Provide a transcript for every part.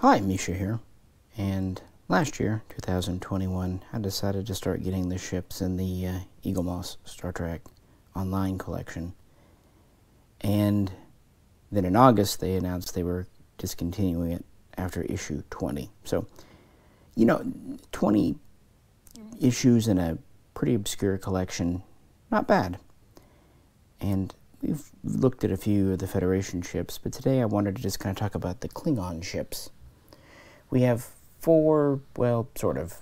Hi, Misha here. And last year, 2021, I decided to start getting the ships in the Eaglemoss Star Trek Online collection. And then in August, they announced they were discontinuing it after issue 20. So, 20 issues in a pretty obscure collection, not bad. And we've looked at a few of the Federation ships, but today I wanted to just kind of talk about the Klingon ships. We have 4, well, sort of,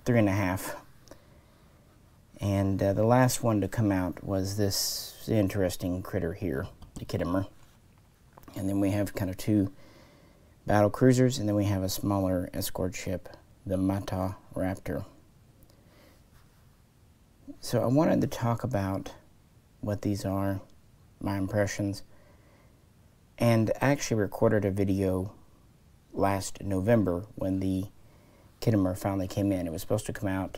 3.5. And the last one to come out was this interesting critter here, the Eaglemoss. And then we have kind of 2 battle cruisers, and then we have a smaller escort ship, the Raptor. So I wanted to talk about what these are, my impressions, and I actually recorded a video last November when the Eaglemoss finally came in. It was supposed to come out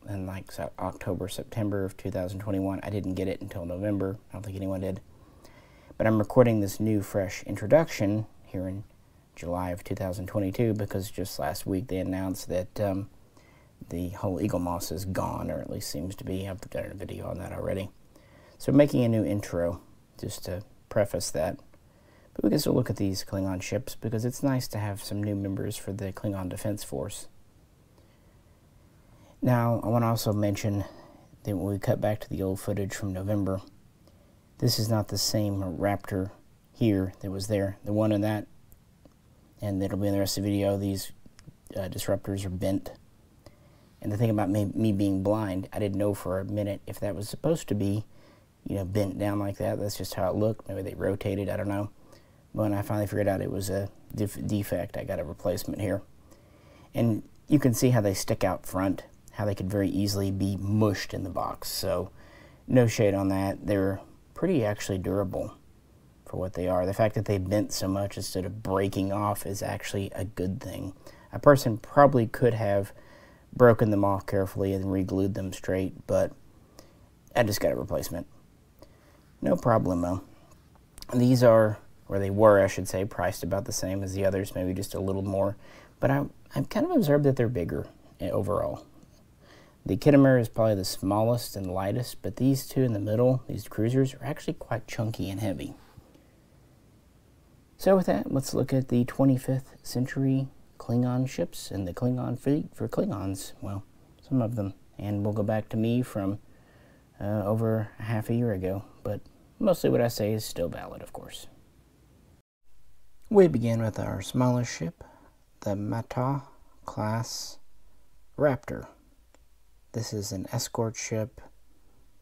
in like October, September of 2021. I didn't get it until November. I don't think anyone did. But I'm recording this new fresh introduction here in July of 2022 because just last week they announced that the whole Eaglemoss is gone, or at least seems to be. I've done a video on that already. So making a new intro just to preface that. But we can still look at these Klingon ships because it's nice to have some new members for the Klingon Defense Force. Now, I want to also mention that when we cut back to the old footage from November, this is not the same Raptor here that was there. The one in that, and it'll be in the rest of the video, these disruptors are bent. And the thing about me being blind, I didn't know for a minute if that was supposed to be, bent down like that. That's just how it looked. Maybe they rotated, I don't know. When I finally figured out it was a defect, I got a replacement here. And you can see how they stick out front, how they could very easily be mushed in the box. So no shade on that. They're pretty actually durable for what they are. The fact that they bent so much instead of breaking off is actually a good thing. A person probably could have broken them off carefully and re-glued them straight, but I just got a replacement. No problemo. These are, or they were, I should say, priced about the same as the others, maybe just a little more. But I've kind of observed that they're bigger overall. The Eaglemoss is probably the smallest and lightest, but these two in the middle, these cruisers, are actually quite chunky and heavy. So with that, let's look at the 25th century Klingon ships and the Klingon fleet for Klingons. Well, some of them. And we'll go back to me from over half a year ago, but mostly what I say is still valid, of course. We begin with our smallest ship, the Mata class Raptor. This is an escort ship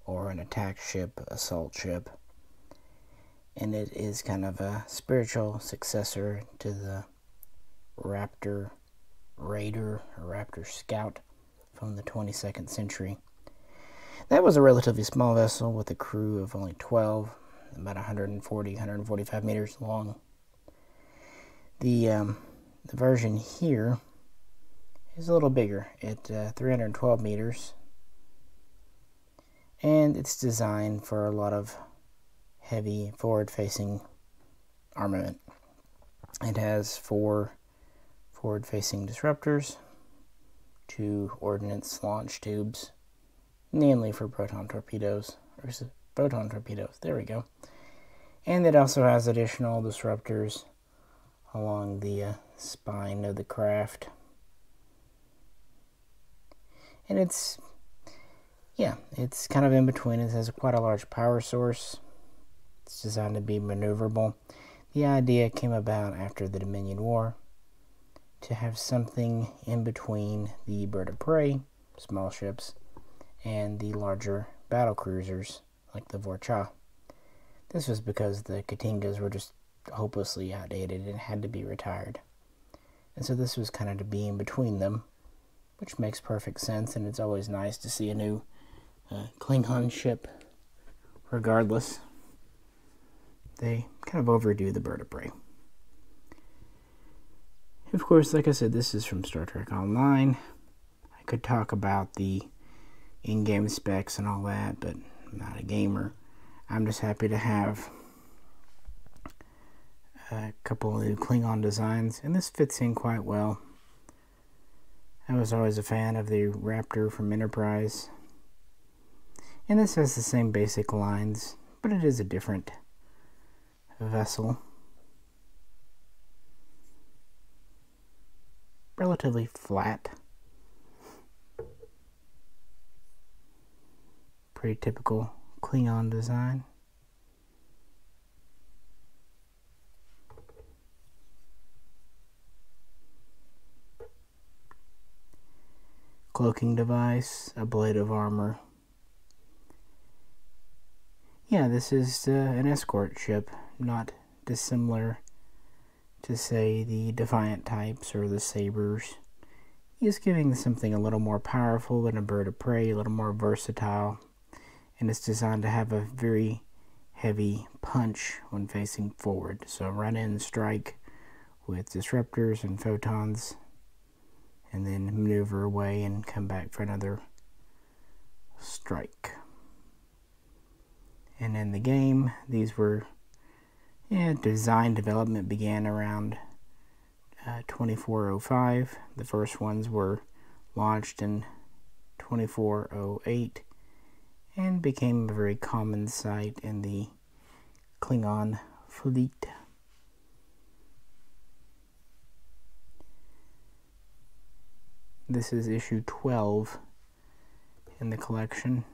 or an attack ship, assault ship, and it is kind of a spiritual successor to the Raptor Raider or Raptor Scout from the 22nd century. That was a relatively small vessel with a crew of only 12, about 145 meters long. The version here is a little bigger at 312 meters, and it's designed for a lot of heavy forward-facing armament. It has 4 forward-facing disruptors, 2 ordnance launch tubes, mainly for proton torpedoes, there we go. And it also has additional disruptors along the spine of the craft. And it's kind of in between. It has quite a large power source. It's designed to be maneuverable. The idea came about after the Dominion War to have something in between the bird of prey, small ships, and the larger battle cruisers like the Vorcha. This was because the Katingas were just hopelessly outdated and had to be retired. And so this was kind of to be in between them, which makes perfect sense, and it's always nice to see a new Klingon ship. Regardless, they kind of overdo the bird of prey. Of course, like I said, this is from Star Trek Online. I could talk about the in-game specs and all that, but I'm not a gamer. I'm just happy to have a couple of new Klingon designs, and this fits in quite well. I was always a fan of the Raptor from Enterprise, and this has the same basic lines, but it is a different vessel. Relatively flat. Pretty typical Klingon design. Cloaking device, a blade of armor. Yeah, this is an escort ship, not dissimilar to, say, the Defiant types or the Sabers. He's giving something a little more powerful than a bird of prey, a little more versatile, and it's designed to have a very heavy punch when facing forward. So run in, strike with disruptors and photons, and then maneuver away and come back for another strike. And in the game, these were, design development began around 2405. The first ones were launched in 2408 and became a very common sight in the Klingon fleet. This is issue 12 in the collection.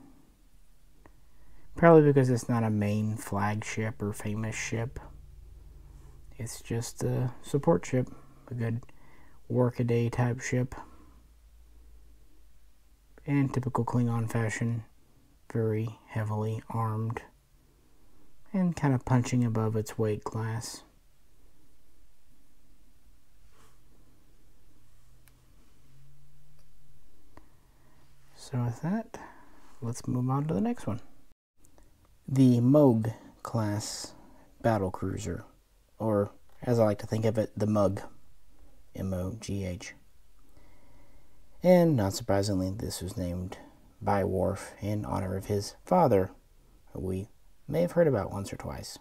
Probably because it's not a main flagship or famous ship. It's just a support ship, a good workaday type ship. In typical Klingon fashion, very heavily armed and kind of punching above its weight class. So with that, let's move on to the next one. The MOOG class battle cruiser, or as I like to think of it, the MOOG, M-O-G-H. And not surprisingly, this was named by Worf in honor of his father, who we may have heard about once or twice.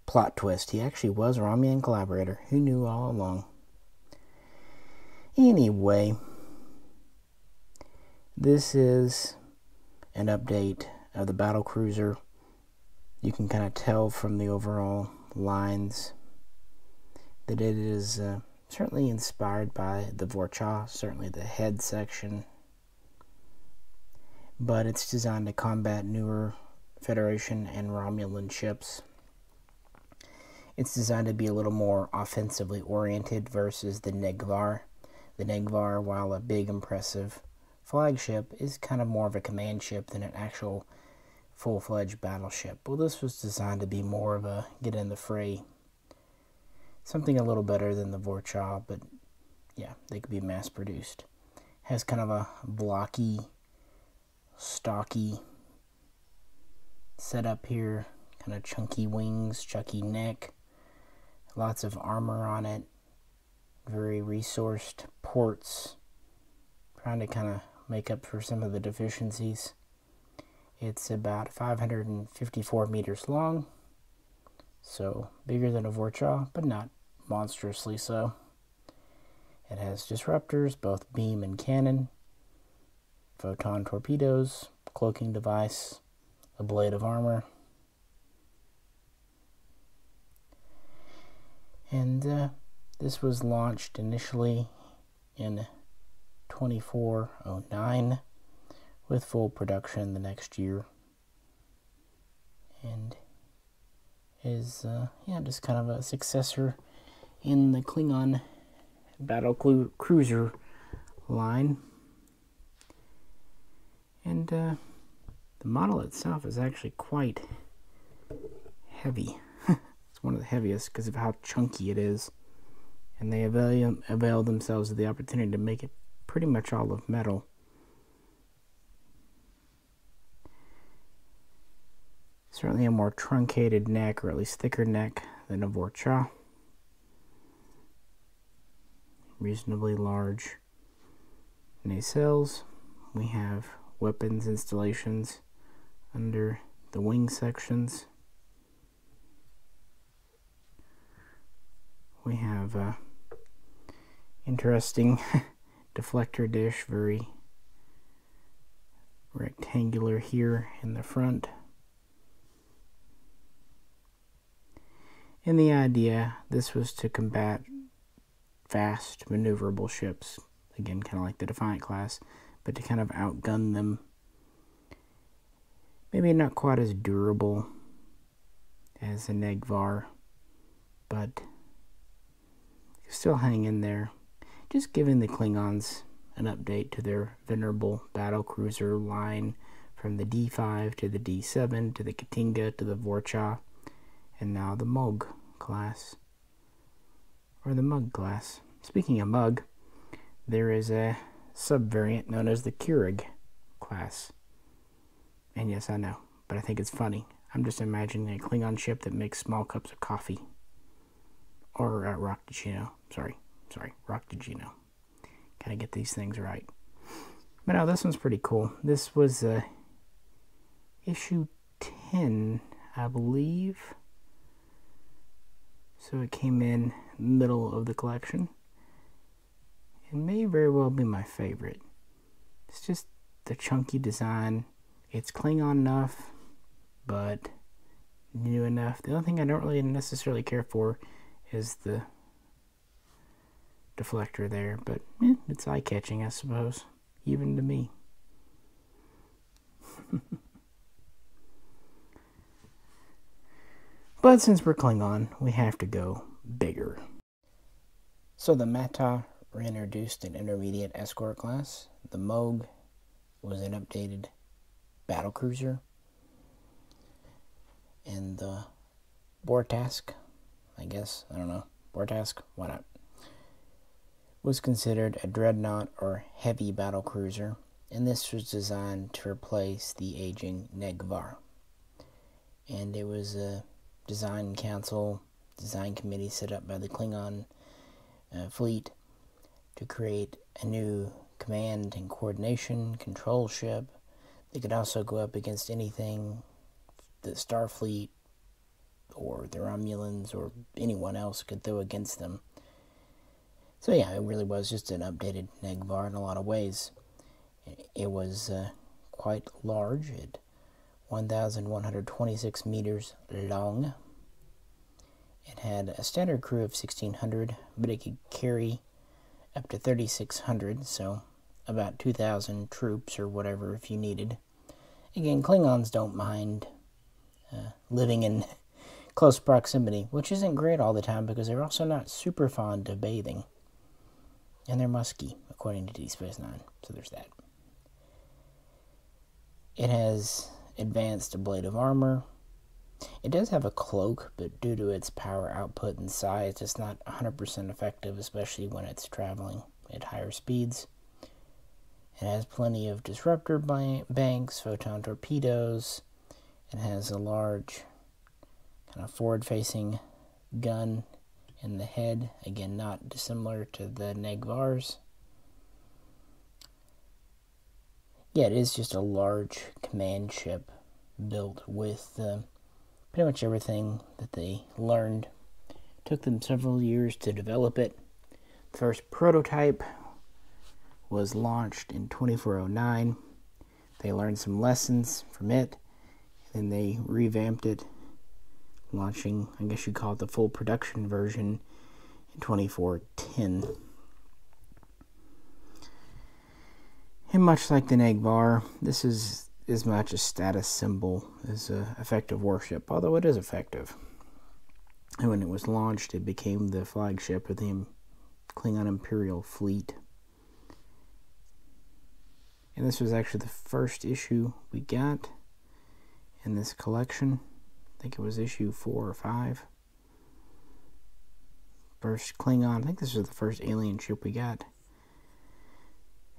Plot twist, he actually was a Romulan collaborator. Who knew all along? Anyway, this is an update of the battle cruiser. You can kind of tell from the overall lines that it is certainly inspired by the Vorcha, certainly the head section, but it's designed to combat newer Federation and Romulan ships. It's designed to be a little more offensively oriented versus the Negvar. The Negvar, while a big, impressive flagship, is kind of more of a command ship than an actual full-fledged battleship. Well, this was designed to be more of a get in the fray. Something a little better than the Vorcha, but yeah, they could be mass-produced. Has kind of a blocky, stocky setup here. Kind of chunky wings, chunky neck. Lots of armor on it. Very resourced ports. Trying to kind of make up for some of the deficiencies. It's about 554 meters long, so bigger than a Vorcha, but not monstrously so. It has disruptors, both beam and cannon, photon torpedoes, cloaking device, a blade of armor, and this was launched initially in 2409 with full production the next year, and is just kind of a successor in the Klingon battle cruiser line. And the model itself is actually quite heavy. It's one of the heaviest because of how chunky it is, and they avail themselves of the opportunity to make it pretty much all of metal. Certainly a more truncated neck, or at least thicker neck, than a Vorcha. Reasonably large nacelles. We have weapons installations under the wing sections. we have a interesting deflector dish, very rectangular here in the front. And the idea, this was to combat fast, maneuverable ships. Again, kind of like the Defiant class, but to kind of outgun them. Maybe not quite as durable as the Negvar, but still hang in there. Just giving the Klingons an update to their venerable battlecruiser line from the D5 to the D7 to the Katinga to the Vorcha, and now the MOOG class, or the MOOG class. Speaking of MOOG, there is a subvariant known as the Keurig class. And yes, I know, but I think it's funny. I'm just imagining a Klingon ship that makes small cups of coffee. Or Roctigino. Sorry, Roctigino. Gotta get these things right. But no, this one's pretty cool. This was issue 10, I believe. So it came in the middle of the collection. It may very well be my favorite. It's just the chunky design. It's Klingon enough, but new enough. The only thing I don't really necessarily care for is the deflector there, but it's eye-catching, I suppose, even to me. But since we're Klingon, we have to go bigger. So the Mata reintroduced an intermediate escort class. The MOOG was an updated battlecruiser, and the Bortask, I guess, I don't know, Bortask, why not, was considered a dreadnought or heavy battlecruiser, and this was designed to replace the aging Negvar. And it was a design council, design committee set up by the Klingon fleet to create a new command and coordination control ship. They could also go up against anything that Starfleet or the Romulans or anyone else could throw against them. So yeah, it really was just an updated Negvar in a lot of ways. It was quite large, at 1,126 meters long. It had a standard crew of 1,600, but it could carry up to 3,600, so about 2,000 troops or whatever if you needed. Again, Klingons don't mind living in close proximity, which isn't great all the time because they're also not super fond of bathing. And they're musky, according to Deep Space Nine, so there's that. It has advanced blade of armor. It does have a cloak, but due to its power output and size, it's not 100% effective, especially when it's traveling at higher speeds. It has plenty of disruptor banks, photon torpedoes. It has a large kind of forward-facing gun in the head. Again, not dissimilar to the Negvars. Yeah, it is just a large command ship built with pretty much everything that they learned. Took them several years to develop it. The first prototype was launched in 2409. They learned some lessons from it, and then they revamped it, launching, I guess you'd call it the full production version, in 2410. And much like the Negvar, this is as much a status symbol as an effective warship, although it is effective. And when it was launched, it became the flagship of the Klingon Imperial Fleet. And this was actually the first issue we got in this collection. I think it was issue 4 or 5. First Klingon, I think this was the first alien ship we got.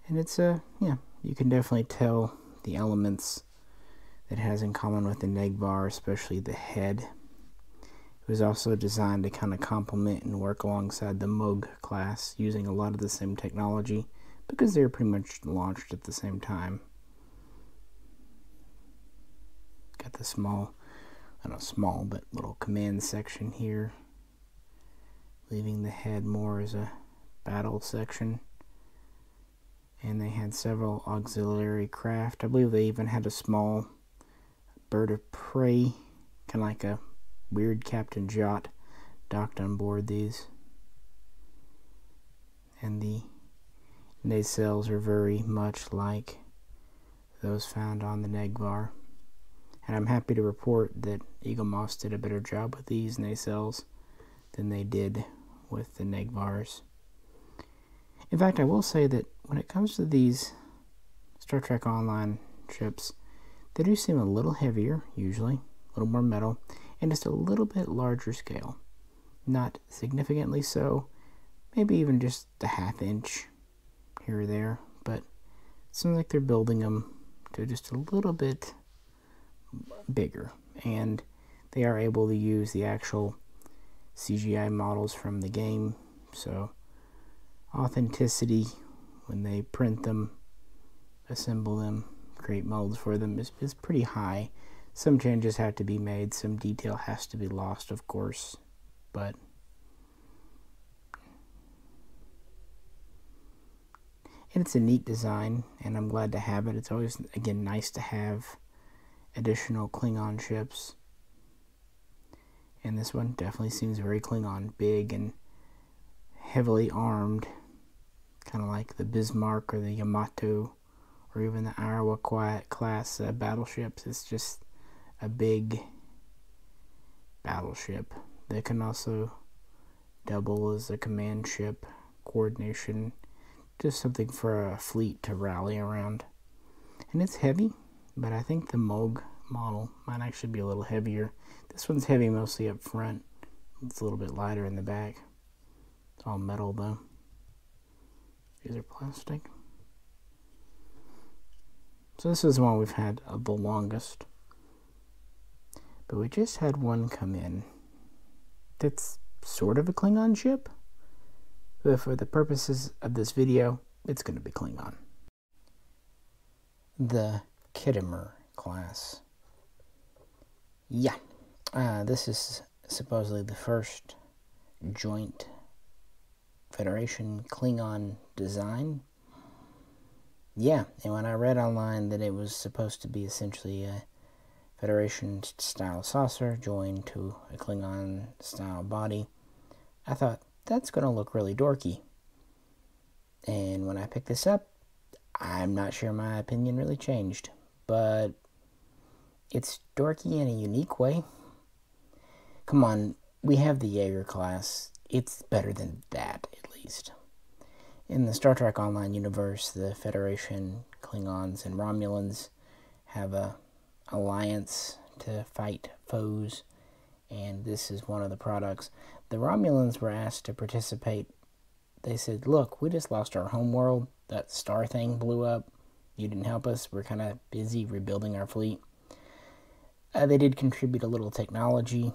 And it's yeah, you can definitely tell the elements that it has in common with the Negvar, especially the head. It was also designed to kind of complement and work alongside the MOOG class, using a lot of the same technology, because they were pretty much launched at the same time. Got the small, I don't know, small, but little command section here. leaving the head more as a battle section. And they had several auxiliary craft. I believe they even had a small bird of prey, kind of like a weird Captain Jot, docked on board these. And the nacelles are very much like those found on the Negvar. And I'm happy to report that Eaglemoss did a better job with these nacelles than they did with the Negvars. In fact, I will say that when it comes to these Star Trek Online ships, they do seem a little heavier, usually, a little more metal, and just a little bit larger scale. Not significantly so, maybe even just a ½ inch here or there, but it seems like they're building them to just a little bit bigger, and they are able to use the actual CGI models from the game, so authenticity when they print them, assemble them, create molds for them is pretty high. Some changes have to be made, some detail has to be lost, of course, but and it's a neat design, and I'm glad to have it. It's always, again, nice to have additional Klingon ships. And this one definitely seems very Klingon, big and heavily armed, kind of like the Bismarck or the Yamato or even the Iowa class battleships. It's just a big battleship that can also double as a command ship, coordination, just something for a fleet to rally around. And it's heavy, but I think the MOOG model might actually be a little heavier. This one's heavy mostly up front. It's a little bit lighter in the back. It's all metal though. These are plastic. So this is the one we've had the longest. But we just had one come in that's sort of a Klingon ship. But for the purposes of this video, it's going to be Klingon. The Khitomer class. Yeah, this is supposedly the first joint Federation Klingon design. Yeah, and when I read online that it was supposed to be essentially a Federation-style saucer joined to a Klingon-style body, I thought, that's going to look really dorky. And when I picked this up, I'm not sure my opinion really changed. But it's dorky in a unique way. Come on, we have the Jaeger class. It's better than that, at least. In the Star Trek Online universe, the Federation, Klingons, and Romulans have a alliance to fight foes, and this is one of the products. The Romulans were asked to participate. They said, look, we just lost our home world. That star thing blew up. You didn't help us. We're kind of busy rebuilding our fleet. They did contribute a little technology,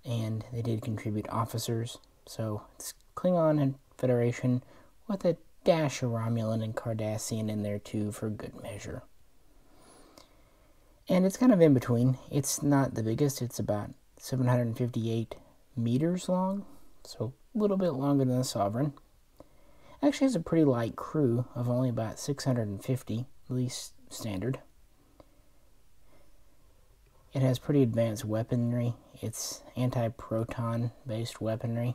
and they did contribute officers. So it's Klingon and Federation with a dash of Romulan and Cardassian in there too for good measure. And it's kind of in between. It's not the biggest. It's about 758 meters long, so a little bit longer than the Sovereign. Actually has a pretty light crew of only about 650, at least standard. It has pretty advanced weaponry. It's anti-proton based weaponry.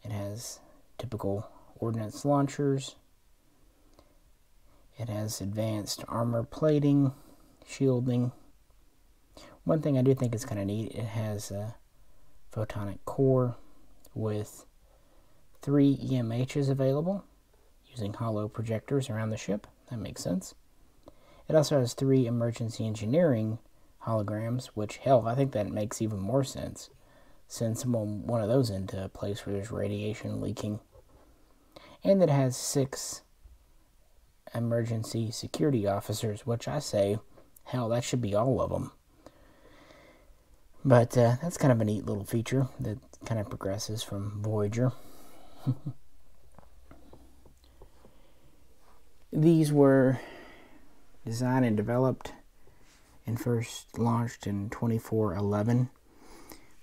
It has typical ordnance launchers. It has advanced armor plating, shielding. One thing I do think is kind of neat, it has a photonic core with 3 EMHs available using hollow projectors around the ship. That makes sense. It also has 3 emergency engineering holograms, which, hell, I think that makes even more sense. Send one of those into a place where there's radiation leaking. And it has 6 emergency security officers, which I say, hell, that should be all of them. But that's kind of a neat little feature that kind of progresses from Voyager. These were designed and developed and first launched in 2411.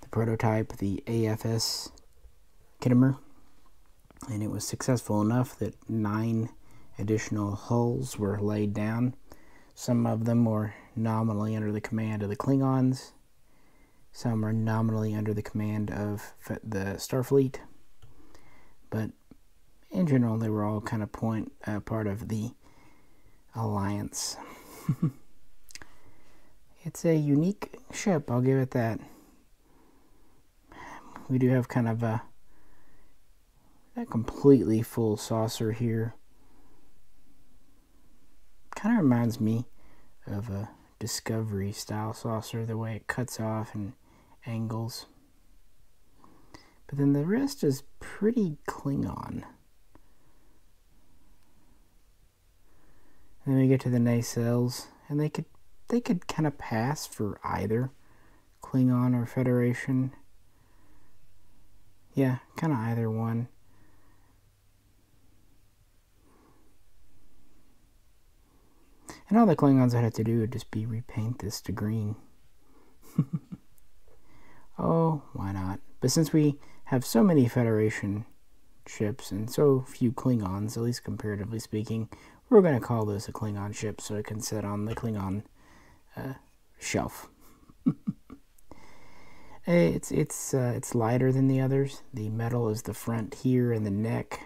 The prototype, the AFS Kittimer, and it was successful enough that 9 additional hulls were laid down. Some of them were nominally under the command of the Klingons. Some are nominally under the command of the Starfleet. But in general, they were all kind of part of the Alliance. It's a unique ship, I'll give it that. We do have kind of a completely full saucer here. Kind of reminds me of a Discovery style saucer, the way it cuts off and angles. But then the rest is pretty Klingon. And then we get to the nacelles, and they could kind of pass for either Klingon or Federation. Yeah, kind of either one. And all the Klingons I'd have to do would just be repaint this to green. Oh, why not? But since we have so many Federation ships and so few Klingons, at least comparatively speaking, we're going to call this a Klingon ship so it can sit on the Klingon shelf. It's lighter than the others. The metal is the front here and the neck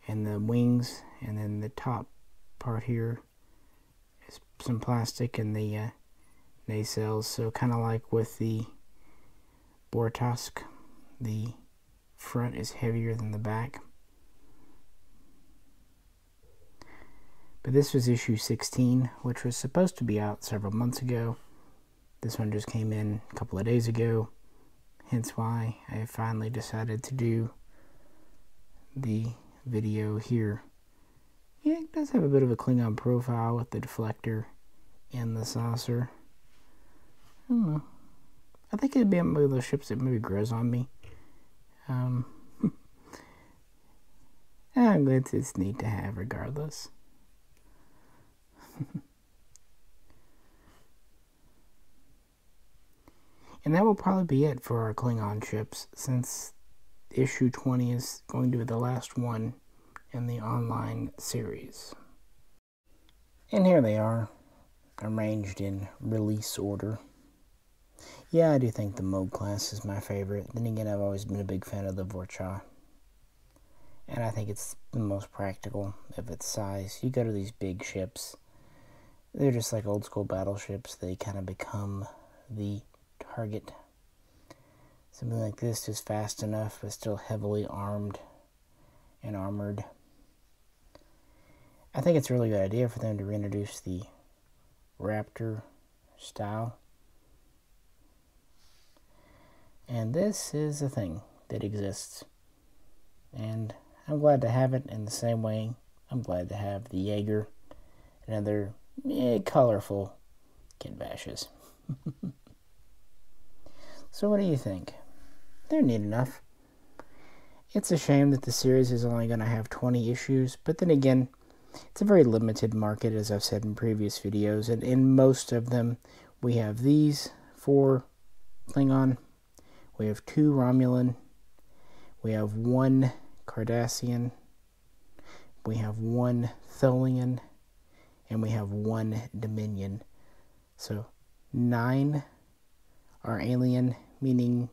and the wings, and then the top part here is some plastic and the nacelles. So kind of like with the Bortusk, the front is heavier than the back. But this was issue 16, which was supposed to be out several months ago. This one just came in a couple of days ago, hence why I finally decided to do the video here. Yeah, it does have a bit of a Klingon profile with the deflector and the saucer. I don't know. I think it'd be one of those ships that maybe grows on me. It's neat to have regardless. And that will probably be it for our Klingon ships, since issue 20 is going to be the last one in the online series. And here they are, arranged in release order. Yeah, I do think the MOOG class is my favorite. Then again, I've always been a big fan of the Vorcha. And I think it's the most practical of its size. You go to these big ships, they're just like old school battleships. They kind of become the target. Something like this, just fast enough, but still heavily armed and armored. I think it's a really good idea for them to reintroduce the Raptor style. And this is a thing that exists. And I'm glad to have it in the same way I'm glad to have the Jaeger and other colorful kit bashes. So what do you think? They're neat enough. It's a shame that the series is only going to have 20 issues, but then again, it's a very limited market, as I've said in previous videos, and in most of them, we have these 4 Klingon, we have 2 Romulan, we have 1 Cardassian, we have 1 Tholian, and we have 1 Dominion. So 9 are alien, meaning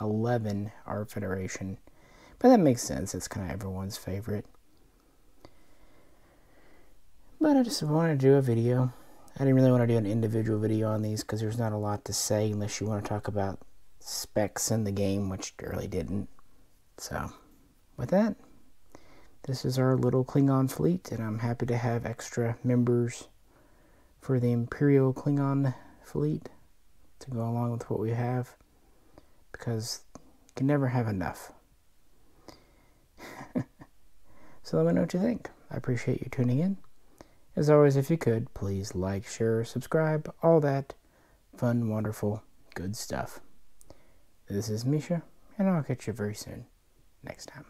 11 are Federation. But that makes sense, it's kind of everyone's favorite. But I just wanted to do a video. I didn't really want to do an individual video on these because there's not a lot to say unless you want to talk about specs in the game, which really didn't. So, with that, this is our little Klingon fleet, and I'm happy to have extra members for the Imperial Klingon fleet to go along with what we have, because you can never have enough. So let me know what you think. I appreciate you tuning in. As always, if you could, please like, share, subscribe, all that fun, wonderful, good stuff. This is Misha, and I'll catch you very soon next time.